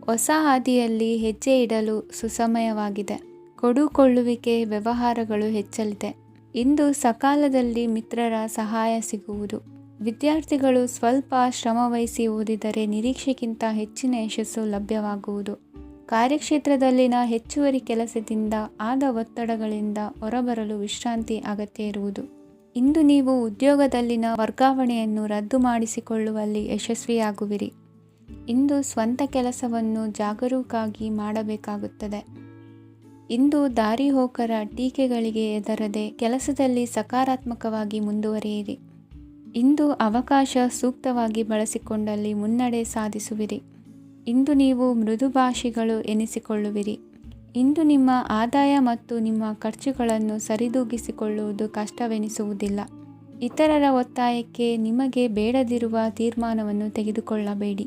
ಹೊಸ ಹಾದಿಯಲ್ಲಿ ಹೆಜ್ಜೆ ಇಡಲು ಸುಸಮಯವಾಗಿದೆ. ಕೊಡುಕೊಳ್ಳುವಿಕೆ ವ್ಯವಹಾರಗಳು ಹೆಚ್ಚಲಿದೆ. ಇಂದು ಸಕಾಲದಲ್ಲಿ ಮಿತ್ರರ ಸಹಾಯ ಸಿಗುವುದು. ವಿದ್ಯಾರ್ಥಿಗಳು ಸ್ವಲ್ಪ ಶ್ರಮವಹಿಸಿ ಓದಿದರೆ ನಿರೀಕ್ಷೆಗಿಂತ ಹೆಚ್ಚಿನ ಯಶಸ್ಸು ಲಭ್ಯವಾಗುವುದು. ಕಾರ್ಯಕ್ಷೇತ್ರದಲ್ಲಿನ ಹೆಚ್ಚುವರಿ ಕೆಲಸದಿಂದ ಆದ ಒತ್ತಡಗಳಿಂದ ಹೊರಬರಲು ವಿಶ್ರಾಂತಿ ಅಗತ್ಯ ಇರುವುದು. ಇಂದು ನೀವು ಉದ್ಯೋಗದಲ್ಲಿನ ವರ್ಗಾವಣೆಯನ್ನು ರದ್ದು ಮಾಡಿಸಿಕೊಳ್ಳುವಲ್ಲಿ ಯಶಸ್ವಿಯಾಗುವಿರಿ. ಇಂದು ಸ್ವಂತ ಕೆಲಸವನ್ನು ಜಾಗರೂಕರಾಗಿ ಮಾಡಬೇಕಾಗುತ್ತದೆ. ಇಂದು ದಾರಿಹೋಕರ ಟೀಕೆಗಳಿಗೆ ಹೆದರದೆ ಕೆಲಸದಲ್ಲಿ ಸಕಾರಾತ್ಮಕವಾಗಿ ಮುಂದುವರಿಯಿರಿ. ಇಂದು ಅವಕಾಶ ಸೂಕ್ತವಾಗಿ ಬಳಸಿಕೊಂಡಲ್ಲಿ ಮುನ್ನಡೆ ಸಾಧಿಸುವಿರಿ. ಇಂದು ನೀವು ಮೃದುಭಾಷಿಗಳು ಎನಿಸಿಕೊಳ್ಳುವಿರಿ. ಇಂದು ನಿಮ್ಮ ಆದಾಯ ಮತ್ತು ನಿಮ್ಮ ಖರ್ಚುಗಳನ್ನು ಸರಿದೂಗಿಸಿಕೊಳ್ಳುವುದು ಕಷ್ಟವೆನಿಸುವುದಿಲ್ಲ. ಇತರರ ಒತ್ತಾಯಕ್ಕೆ ನಿಮಗೆ ಬೇಡದಿರುವ ತೀರ್ಮಾನವನ್ನು ತೆಗೆದುಕೊಳ್ಳಬೇಡಿ.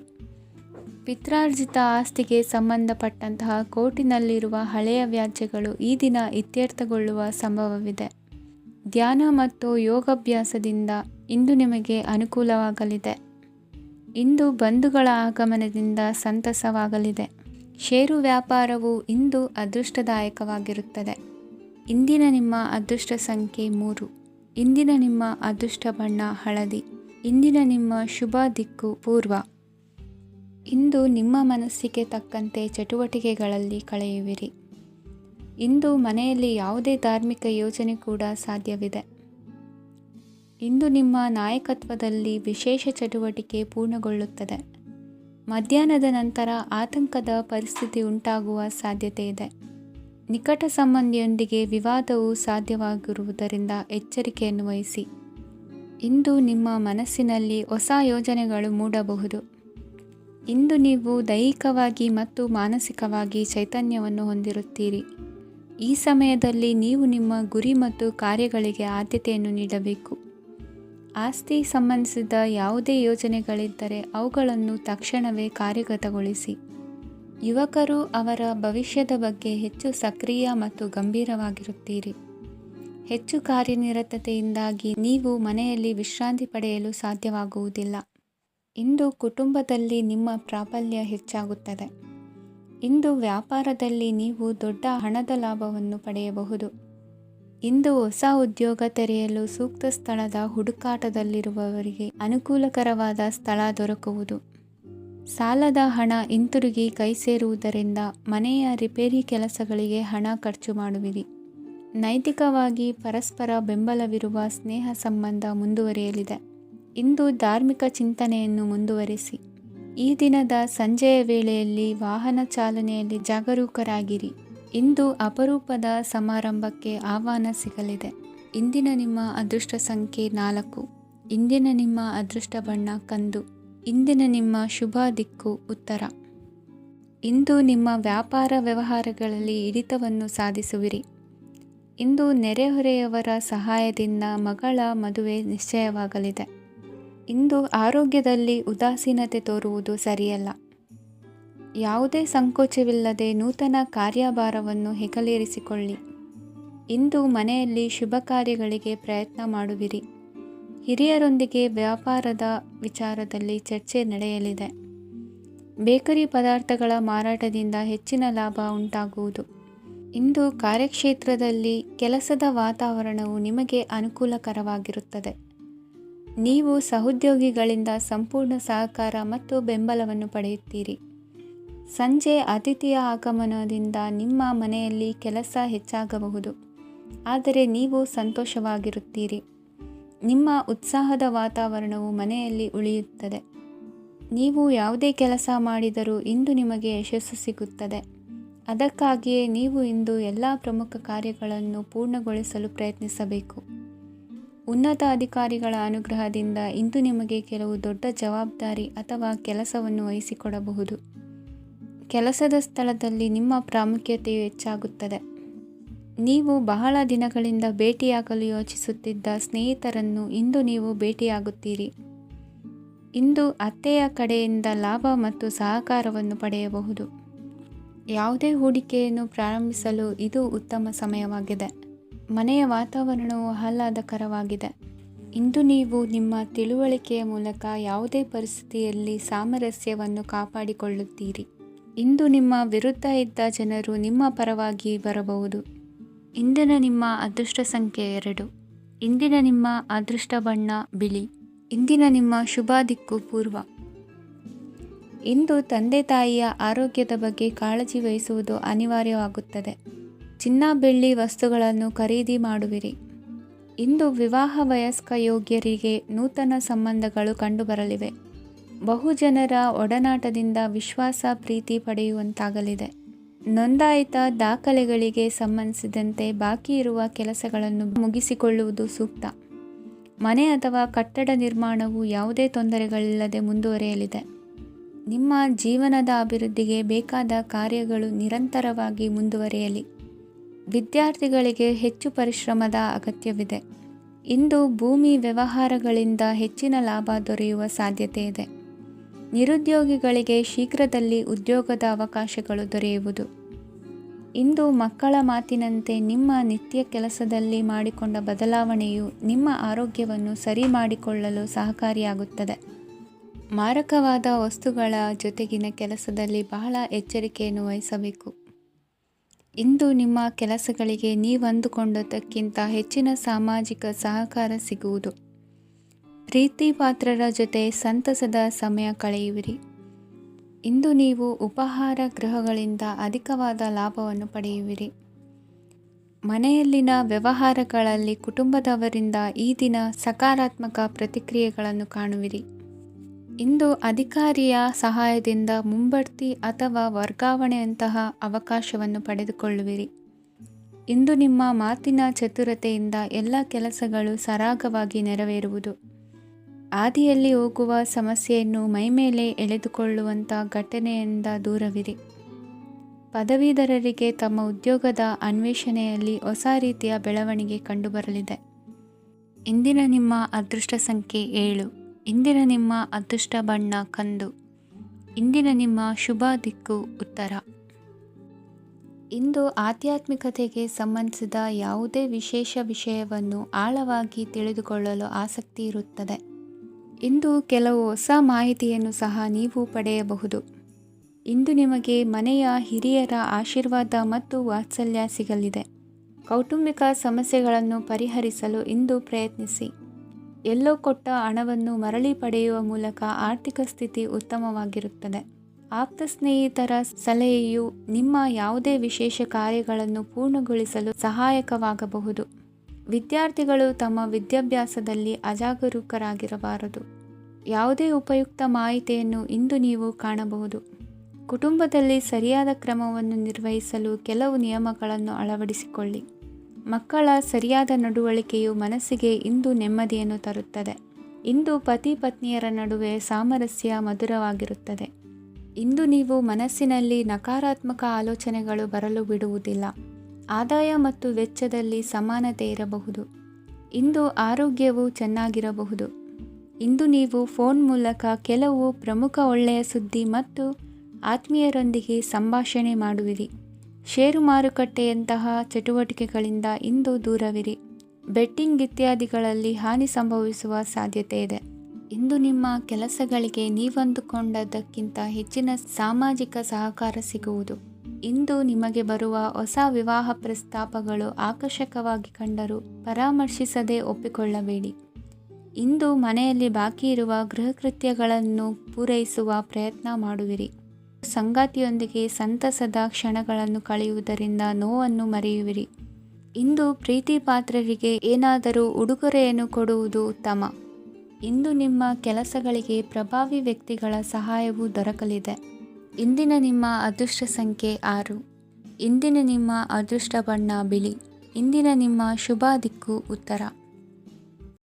ಪಿತ್ರಾರ್ಜಿತ ಆಸ್ತಿಗೆ ಸಂಬಂಧಪಟ್ಟಂತಹ ಕೋರ್ಟಿನಲ್ಲಿರುವ ಹಳೆಯ ವ್ಯಾಜ್ಯಗಳು ಈ ದಿನ ಇತ್ಯರ್ಥಗೊಳ್ಳುವ ಸಂಭವವಿದೆ. ಧ್ಯಾನ ಮತ್ತು ಯೋಗಾಭ್ಯಾಸದಿಂದ ಇಂದು ನಿಮಗೆ ಅನುಕೂಲವಾಗಲಿದೆ. ಇಂದು ಬಂಧುಗಳ ಆಗಮನದಿಂದ ಸಂತಸವಾಗಲಿದೆ. ಷೇರು ವ್ಯಾಪಾರವು ಇಂದು ಅದೃಷ್ಟದಾಯಕವಾಗಿರುತ್ತದೆ. ಇಂದಿನ ನಿಮ್ಮ ಅದೃಷ್ಟ ಸಂಖ್ಯೆ 3. ಇಂದಿನ ನಿಮ್ಮ ಅದೃಷ್ಟ ಬಣ್ಣ ಹಳದಿ. ಇಂದಿನ ನಿಮ್ಮ ಶುಭ ದಿಕ್ಕು ಪೂರ್ವ. ಇಂದು ನಿಮ್ಮ ಮನಸ್ಸಿಗೆ ತಕ್ಕಂತೆ ಚಟುವಟಿಕೆಗಳಲ್ಲಿ ಕಳೆಯುವಿರಿ. ಇಂದು ಮನೆಯಲ್ಲಿ ಯಾವುದೇ ಧಾರ್ಮಿಕ ಯೋಜನೆ ಕೂಡ ಸಾಧ್ಯವಿದೆ. ಇಂದು ನಿಮ್ಮ ನಾಯಕತ್ವದಲ್ಲಿ ವಿಶೇಷ ಚಟುವಟಿಕೆ ಪೂರ್ಣಗೊಳ್ಳುತ್ತದೆ. ಮಧ್ಯಾಹ್ನದ ನಂತರ ಆತಂಕದ ಪರಿಸ್ಥಿತಿ ಉಂಟಾಗುವ ಸಾಧ್ಯತೆ ಇದೆ. ನಿಕಟ ಸಂಬಂಧಿಯೊಂದಿಗೆ ವಿವಾದವು ಸಾಧ್ಯವಾಗಿರುವುದರಿಂದ ಎಚ್ಚರಿಕೆಯನ್ನು ವಹಿಸಿ. ಇಂದು ನಿಮ್ಮ ಮನಸ್ಸಿನಲ್ಲಿ ಹೊಸ ಯೋಜನೆಗಳು ಮೂಡಬಹುದು. ಇಂದು ನೀವು ದೈಹಿಕವಾಗಿ ಮತ್ತು ಮಾನಸಿಕವಾಗಿ ಚೈತನ್ಯವನ್ನು ಹೊಂದಿರುತ್ತೀರಿ. ಈ ಸಮಯದಲ್ಲಿ ನೀವು ನಿಮ್ಮ ಗುರಿ ಮತ್ತು ಕಾರ್ಯಗಳಿಗೆ ಆದ್ಯತೆಯನ್ನು ನೀಡಬೇಕು. ಆಸ್ತಿ ಸಂಬಂಧಿಸಿದ ಯಾವುದೇ ಯೋಜನೆಗಳಿದ್ದರೆ ಅವುಗಳನ್ನು ತಕ್ಷಣವೇ ಕಾರ್ಯಗತಗೊಳಿಸಿ. ಯುವಕರು ಅವರ ಭವಿಷ್ಯದ ಬಗ್ಗೆ ಹೆಚ್ಚು ಸಕ್ರಿಯ ಮತ್ತು ಗಂಭೀರವಾಗಿರುತ್ತೀರಿ. ಹೆಚ್ಚು ಕಾರ್ಯನಿರತತೆಯಿಂದಾಗಿ ನೀವು ಮನೆಯಲ್ಲಿ ವಿಶ್ರಾಂತಿ ಪಡೆಯಲು ಸಾಧ್ಯವಾಗುವುದಿಲ್ಲ. ಇಂದು ಕುಟುಂಬದಲ್ಲಿ ನಿಮ್ಮ ಪ್ರಾಬಲ್ಯ ಹೆಚ್ಚಾಗುತ್ತದೆ. ಇಂದು ವ್ಯಾಪಾರದಲ್ಲಿ ನೀವು ದೊಡ್ಡ ಹಣದ ಲಾಭವನ್ನು ಪಡೆಯಬಹುದು. ಇಂದು ಹೊಸ ಉದ್ಯೋಗ ತೆರೆಯಲು ಸೂಕ್ತ ಸ್ಥಳದ ಹುಡುಕಾಟದಲ್ಲಿರುವವರಿಗೆ ಅನುಕೂಲಕರವಾದ ಸ್ಥಳ ದೊರಕುವುದು. ಸಾಲದ ಹಣ ಹಿಂತಿರುಗಿ ಕೈ ಸೇರುವುದರಿಂದ ಮನೆಯ ರಿಪೇರಿ ಕೆಲಸಗಳಿಗೆ ಹಣ ಖರ್ಚು ಮಾಡುವಿರಿ. ನೈತಿಕವಾಗಿ ಪರಸ್ಪರ ಬೆಂಬಲವಿರುವ ಸ್ನೇಹ ಸಂಬಂಧ ಮುಂದುವರಿಯಲಿದೆ. ಇಂದು ಧಾರ್ಮಿಕ ಚಿಂತನೆಯನ್ನು ಮುಂದುವರಿಸಿ. ಈ ದಿನದ ಸಂಜೆಯ ವೇಳೆಯಲ್ಲಿ ವಾಹನ ಚಾಲನೆಯಲ್ಲಿ ಜಾಗರೂಕರಾಗಿರಿ. ಇಂದು ಅಪರೂಪದ ಸಮಾರಂಭಕ್ಕೆ ಆಹ್ವಾನ ಸಿಗಲಿದೆ. ಇಂದಿನ ನಿಮ್ಮ ಅದೃಷ್ಟ ಸಂಖ್ಯೆ 4. ಇಂದಿನ ನಿಮ್ಮ ಅದೃಷ್ಟ ಬಣ್ಣ ಕಂದು. ಇಂದಿನ ನಿಮ್ಮ ಶುಭ ದಿಕ್ಕು ಉತ್ತರ. ಇಂದು ನಿಮ್ಮ ವ್ಯಾಪಾರ ವ್ಯವಹಾರಗಳಲ್ಲಿ ಹಿಡಿತವನ್ನು ಸಾಧಿಸುವಿರಿ. ಇಂದು ನೆರೆಹೊರೆಯವರ ಸಹಾಯದಿಂದ ಮಗಳ ಮದುವೆ ನಿಶ್ಚಯವಾಗಲಿದೆ. ಇಂದು ಆರೋಗ್ಯದಲ್ಲಿ ಉದಾಸೀನತೆ ತೋರುವುದು ಸರಿಯಲ್ಲ. ಯಾವುದೇ ಸಂಕೋಚವಿಲ್ಲದೆ ನೂತನ ಕಾರ್ಯಭಾರವನ್ನು ಹೆಗಲೇರಿಸಿಕೊಳ್ಳಿ. ಇಂದು ಮನೆಯಲ್ಲಿ ಶುಭ ಕಾರ್ಯಗಳಿಗೆ ಪ್ರಯತ್ನ ಮಾಡುವಿರಿ. ಹಿರಿಯರೊಂದಿಗೆ ವ್ಯಾಪಾರದ ವಿಚಾರದಲ್ಲಿ ಚರ್ಚೆ ನಡೆಯಲಿದೆ. ಬೇಕರಿ ಪದಾರ್ಥಗಳ ಮಾರಾಟದಿಂದ ಹೆಚ್ಚಿನ ಲಾಭ ಉಂಟಾಗುವುದು. ಇಂದು ಕಾರ್ಯಕ್ಷೇತ್ರದಲ್ಲಿ ಕೆಲಸದ ವಾತಾವರಣವು ನಿಮಗೆ ಅನುಕೂಲಕರವಾಗಿರುತ್ತದೆ. ನೀವು ಸಹೋದ್ಯೋಗಿಗಳಿಂದ ಸಂಪೂರ್ಣ ಸಹಕಾರ ಮತ್ತು ಬೆಂಬಲವನ್ನು ಪಡೆಯುತ್ತೀರಿ. ಸಂಜೆ ಅತಿಥಿಯ ಆಗಮನದಿಂದ ನಿಮ್ಮ ಮನೆಯಲ್ಲಿ ಕೆಲಸ ಹೆಚ್ಚಾಗಬಹುದು, ಆದರೆ ನೀವು ಸಂತೋಷವಾಗಿರುತ್ತೀರಿ. ನಿಮ್ಮ ಉತ್ಸಾಹದ ವಾತಾವರಣವು ಮನೆಯಲ್ಲಿ ಉಳಿಯುತ್ತದೆ. ನೀವು ಯಾವುದೇ ಕೆಲಸ ಮಾಡಿದರೂ ಇಂದು ನಿಮಗೆ ಯಶಸ್ಸು ಸಿಗುತ್ತದೆ. ಅದಕ್ಕಾಗಿಯೇ ನೀವು ಇಂದು ಎಲ್ಲ ಪ್ರಮುಖ ಕಾರ್ಯಗಳನ್ನು ಪೂರ್ಣಗೊಳಿಸಲು ಪ್ರಯತ್ನಿಸಬೇಕು. ಉನ್ನತ ಅಧಿಕಾರಿಗಳ ಅನುಗ್ರಹದಿಂದ ಇಂದು ನಿಮಗೆ ಕೆಲವು ದೊಡ್ಡ ಜವಾಬ್ದಾರಿ ಅಥವಾ ಕೆಲಸವನ್ನು ವಹಿಸಿಕೊಡಬಹುದು. ಕೆಲಸದ ಸ್ಥಳದಲ್ಲಿ ನಿಮ್ಮ ಪ್ರಾಮುಖ್ಯತೆಯು ಹೆಚ್ಚಾಗುತ್ತದೆ. ನೀವು ಬಹಳ ದಿನಗಳಿಂದ ಭೇಟಿಯಾಗಲು ಯೋಚಿಸುತ್ತಿದ್ದ ಸ್ನೇಹಿತರನ್ನು ಇಂದು ನೀವು ಭೇಟಿಯಾಗುತ್ತೀರಿ. ಇಂದು ಅತ್ತೆಯ ಕಡೆಯಿಂದ ಲಾಭ ಮತ್ತು ಸಹಕಾರವನ್ನು ಪಡೆಯಬಹುದು. ಯಾವುದೇ ಹೂಡಿಕೆಯನ್ನು ಪ್ರಾರಂಭಿಸಲು ಇದು ಉತ್ತಮ ಸಮಯವಾಗಿದೆ. ಮನೆಯ ವಾತಾವರಣವು ಆಹ್ಲಾದಕರವಾಗಿದೆ. ಇಂದು ನೀವು ನಿಮ್ಮ ತಿಳುವಳಿಕೆಯ ಮೂಲಕ ಯಾವುದೇ ಪರಿಸ್ಥಿತಿಯಲ್ಲಿ ಸಾಮರಸ್ಯವನ್ನು ಕಾಪಾಡಿಕೊಳ್ಳುತ್ತೀರಿ. ಇಂದು ನಿಮ್ಮ ವಿರುದ್ಧ ಇದ್ದ ಜನರು ನಿಮ್ಮ ಪರವಾಗಿ ಬರಬಹುದು. ಇಂದಿನ ನಿಮ್ಮ ಅದೃಷ್ಟ ಸಂಖ್ಯೆ 2. ಇಂದಿನ ನಿಮ್ಮ ಅದೃಷ್ಟ ಬಣ್ಣ ಬಿಳಿ. ಇಂದಿನ ನಿಮ್ಮ ಶುಭ ದಿಕ್ಕು ಪೂರ್ವ. ಇಂದು ತಂದೆ ತಾಯಿಯ ಆರೋಗ್ಯದ ಬಗ್ಗೆ ಕಾಳಜಿ ವಹಿಸುವುದು ಅನಿವಾರ್ಯವಾಗುತ್ತದೆ. ಚಿನ್ನ ಬೆಳ್ಳಿ ವಸ್ತುಗಳನ್ನು ಖರೀದಿ ಮಾಡುವಿರಿ. ಇಂದು ವಿವಾಹ ವಯಸ್ಕ ಯೋಗ್ಯರಿಗೆ ನೂತನ ಸಂಬಂಧಗಳು ಕಂಡುಬರಲಿವೆ. ಬಹುಜನರ ಒಡನಾಟದಿಂದ ವಿಶ್ವಾಸ ಪ್ರೀತಿ ಪಡೆಯುವಂತಾಗಲಿದೆ. ನೋಂದಾಯಿತ ದಾಖಲೆಗಳಿಗೆ ಸಂಬಂಧಿಸಿದಂತೆ ಬಾಕಿ ಇರುವ ಕೆಲಸಗಳನ್ನು ಮುಗಿಸಿಕೊಳ್ಳುವುದು ಸೂಕ್ತ. ಮನೆ ಅಥವಾ ಕಟ್ಟಡ ನಿರ್ಮಾಣವು ಯಾವುದೇ ತೊಂದರೆಗಳಿಲ್ಲದೆ ಮುಂದುವರಿಯಲಿದೆ. ನಿಮ್ಮ ಜೀವನದ ಅಭಿವೃದ್ಧಿಗೆ ಬೇಕಾದ ಕಾರ್ಯಗಳು ನಿರಂತರವಾಗಿ ಮುಂದುವರಿಯಲಿ. ವಿದ್ಯಾರ್ಥಿಗಳಿಗೆ ಹೆಚ್ಚು ಪರಿಶ್ರಮದ ಅಗತ್ಯವಿದೆ. ಇಂದು ಭೂಮಿ ವ್ಯವಹಾರಗಳಿಂದ ಹೆಚ್ಚಿನ ಲಾಭ ದೊರೆಯುವ ಸಾಧ್ಯತೆ ಇದೆ. ನಿರುದ್ಯೋಗಿಗಳಿಗೆ ಶೀಘ್ರದಲ್ಲಿ ಉದ್ಯೋಗದ ಅವಕಾಶಗಳು ದೊರೆಯುವುದು. ಇಂದು ಮಕ್ಕಳ ಮಾತಿನಂತೆ ನಿಮ್ಮ ನಿತ್ಯ ಕೆಲಸದಲ್ಲಿ ಮಾಡಿಕೊಂಡ ಬದಲಾವಣೆಯು ನಿಮ್ಮ ಆರೋಗ್ಯವನ್ನು ಸರಿ ಮಾಡಿಕೊಳ್ಳಲು ಸಹಕಾರಿಯಾಗುತ್ತದೆ. ಮಾರಕವಾದ ವಸ್ತುಗಳ ಜೊತೆಗಿನ ಕೆಲಸದಲ್ಲಿ ಬಹಳ ಎಚ್ಚರಿಕೆಯನ್ನು ವಹಿಸಬೇಕು. ಇಂದು ನಿಮ್ಮ ಕೆಲಸಗಳಿಗೆ ನೀವಂದುಕೊಂಡದ್ದಕ್ಕಿಂತ ಹೆಚ್ಚಿನ ಸಾಮಾಜಿಕ ಸಹಕಾರ ಸಿಗುವುದು. ಪ್ರೀತಿ ಪಾತ್ರರ ಜೊತೆ ಸಂತಸದ ಸಮಯ ಕಳೆಯುವಿರಿ. ಇಂದು ನೀವು ಉಪಹಾರ ಗೃಹಗಳಿಂದ ಅಧಿಕವಾದ ಲಾಭವನ್ನು ಪಡೆಯುವಿರಿ. ಮನೆಯಲ್ಲಿನ ವ್ಯವಹಾರಗಳಲ್ಲಿ ಕುಟುಂಬದವರಿಂದ ಈ ದಿನ ಸಕಾರಾತ್ಮಕ ಪ್ರತಿಕ್ರಿಯೆಗಳನ್ನು ಕಾಣುವಿರಿ. ಇಂದು ಅಧಿಕಾರಿಯ ಸಹಾಯದಿಂದ ಮುಂಬಡ್ತಿ ಅಥವಾ ವರ್ಗಾವಣೆಯಂತಹ ಅವಕಾಶವನ್ನು ಪಡೆದುಕೊಳ್ಳುವಿರಿ. ಇಂದು ನಿಮ್ಮ ಮಾತಿನ ಚತುರತೆಯಿಂದ ಎಲ್ಲ ಕೆಲಸಗಳು ಸರಾಗವಾಗಿ ನೆರವೇರುವುದು. ಹಾದಿಯಲ್ಲಿ ಹೋಗುವ ಸಮಸ್ಯೆಯನ್ನು ಮೈಮೇಲೆ ಎಳೆದುಕೊಳ್ಳುವಂಥ ಘಟನೆಯಿಂದ ದೂರವಿರಿ. ಪದವೀಧರರಿಗೆ ತಮ್ಮ ಉದ್ಯೋಗದ ಅನ್ವೇಷಣೆಯಲ್ಲಿ ಹೊಸ ರೀತಿಯ ಬೆಳವಣಿಗೆ ಕಂಡುಬರಲಿದೆ. ಇಂದಿನ ನಿಮ್ಮ ಅದೃಷ್ಟ ಸಂಖ್ಯೆ 7. ಇಂದಿನ ನಿಮ್ಮ ಅದೃಷ್ಟ ಬಣ್ಣ ಕಂದು. ಇಂದಿನ ನಿಮ್ಮ ಶುಭ ದಿಕ್ಕು ಉತ್ತರ. ಇಂದು ಆಧ್ಯಾತ್ಮಿಕತೆಗೆ ಸಂಬಂಧಿಸಿದ ಯಾವುದೇ ವಿಶೇಷ ವಿಷಯವನ್ನು ಆಳವಾಗಿ ತಿಳಿದುಕೊಳ್ಳಲು ಆಸಕ್ತಿ ಇರುತ್ತದೆ. ಇಂದು ಕೆಲವು ಹೊಸ ಮಾಹಿತಿಯನ್ನು ಸಹ ನೀವು ಪಡೆಯಬಹುದು. ಇಂದು ನಿಮಗೆ ಮನೆಯ ಹಿರಿಯರ ಆಶೀರ್ವಾದ ಮತ್ತು ವಾತ್ಸಲ್ಯ ಸಿಗಲಿದೆ. ಕೌಟುಂಬಿಕ ಸಮಸ್ಯೆಗಳನ್ನು ಪರಿಹರಿಸಲು ಇಂದು ಪ್ರಯತ್ನಿಸಿ. ಎಲ್ಲೋ ಕೊಟ್ಟ ಹಣವನ್ನು ಮರಳಿ ಪಡೆಯುವ ಮೂಲಕ ಆರ್ಥಿಕ ಸ್ಥಿತಿ ಉತ್ತಮವಾಗಿರುತ್ತದೆ. ಆಪ್ತ ಸ್ನೇಹಿತರ ಸಲಹೆಯು ನಿಮ್ಮ ಯಾವುದೇ ವಿಶೇಷ ಕಾರ್ಯಗಳನ್ನು ಪೂರ್ಣಗೊಳಿಸಲು ಸಹಾಯಕವಾಗಬಹುದು. ವಿದ್ಯಾರ್ಥಿಗಳು ತಮ್ಮ ವಿದ್ಯಾಭ್ಯಾಸದಲ್ಲಿ ಅಜಾಗರೂಕರಾಗಿರಬಾರದು. ಯಾವುದೇ ಉಪಯುಕ್ತ ಮಾಹಿತಿಯನ್ನು ಇಂದು ನೀವು ಕಾಣಬಹುದು. ಕುಟುಂಬದಲ್ಲಿ ಸರಿಯಾದ ಕ್ರಮವನ್ನು ನಿರ್ವಹಿಸಲು ಕೆಲವು ನಿಯಮಗಳನ್ನು ಅಳವಡಿಸಿಕೊಳ್ಳಿ. ಮಕ್ಕಳ ಸರಿಯಾದ ನಡವಳಿಕೆಯು ಮನಸ್ಸಿಗೆ ಇಂದು ನೆಮ್ಮದಿಯನ್ನು ತರುತ್ತದೆ. ಇಂದು ಪತಿ ಪತ್ನಿಯರ ನಡುವೆ ಸಾಮರಸ್ಯ ಮಧುರವಾಗಿರುತ್ತದೆ. ಇಂದು ನೀವು ಮನಸ್ಸಿನಲ್ಲಿ ನಕಾರಾತ್ಮಕ ಆಲೋಚನೆಗಳು ಬರಲು ಬಿಡುವುದಿಲ್ಲ. ಆದಾಯ ಮತ್ತು ವೆಚ್ಚದಲ್ಲಿ ಸಮಾನತೆ ಇರಬಹುದು. ಇಂದು ಆರೋಗ್ಯವು ಚೆನ್ನಾಗಿರಬಹುದು. ಇಂದು ನೀವು ಫೋನ್ ಮೂಲಕ ಕೆಲವು ಪ್ರಮುಖ ಒಳ್ಳೆಯ ಸುದ್ದಿ ಮತ್ತು ಆತ್ಮೀಯರೊಂದಿಗೆ ಸಂಭಾಷಣೆ ಮಾಡುವಿರಿ. ಷೇರು ಮಾರುಕಟ್ಟೆಯಂತಹ ಚಟುವಟಿಕೆಗಳಿಂದ ಇಂದು ದೂರವಿರಿ. ಬೆಟ್ಟಿಂಗ್ ಇತ್ಯಾದಿಗಳಲ್ಲಿ ಹಾನಿ ಸಂಭವಿಸುವ ಸಾಧ್ಯತೆ ಇದೆ. ಇಂದು ನಿಮ್ಮ ಕೆಲಸಗಳಿಗೆ ನೀವಂದುಕೊಂಡದ್ದಕ್ಕಿಂತ ಹೆಚ್ಚಿನ ಸಾಮಾಜಿಕ ಸಹಕಾರ ಸಿಗುವುದು. ಇಂದು ನಿಮಗೆ ಬರುವ ಹೊಸ ವಿವಾಹ ಪ್ರಸ್ತಾಪಗಳು ಆಕರ್ಷಕವಾಗಿ ಕಂಡರೂ ಪರಾಮರ್ಶಿಸದೆ ಒಪ್ಪಿಕೊಳ್ಳಬೇಡಿ. ಇಂದು ಮನೆಯಲ್ಲಿ ಬಾಕಿ ಇರುವ ಗೃಹಕೃತ್ಯಗಳನ್ನು ಪೂರೈಸುವ ಪ್ರಯತ್ನ ಮಾಡುವಿರಿ. ಸಂಗಾತಿಯೊಂದಿಗೆ ಸಂತಸದ ಕ್ಷಣಗಳನ್ನು ಕಳೆಯುವುದರಿಂದ ನೋವನ್ನು ಮರೆಯುವಿರಿ. ಇಂದು ಪ್ರೀತಿ ಪಾತ್ರರಿಗೆ ಏನಾದರೂ ಉಡುಗೊರೆಯನ್ನು ಕೊಡುವುದು ಉತ್ತಮ. ಇಂದು ನಿಮ್ಮ ಕೆಲಸಗಳಿಗೆ ಪ್ರಭಾವಿ ವ್ಯಕ್ತಿಗಳ ಸಹಾಯವು ದೊರಕಲಿದೆ. ಇಂದಿನ ನಿಮ್ಮ ಅದೃಷ್ಟ ಸಂಖ್ಯೆ 6. ಇಂದಿನ ನಿಮ್ಮ ಅದೃಷ್ಟ ಬಣ್ಣ ಬಿಳಿ. ಇಂದಿನ ನಿಮ್ಮ ಶುಭ ದಿಕ್ಕು ಉತ್ತರ.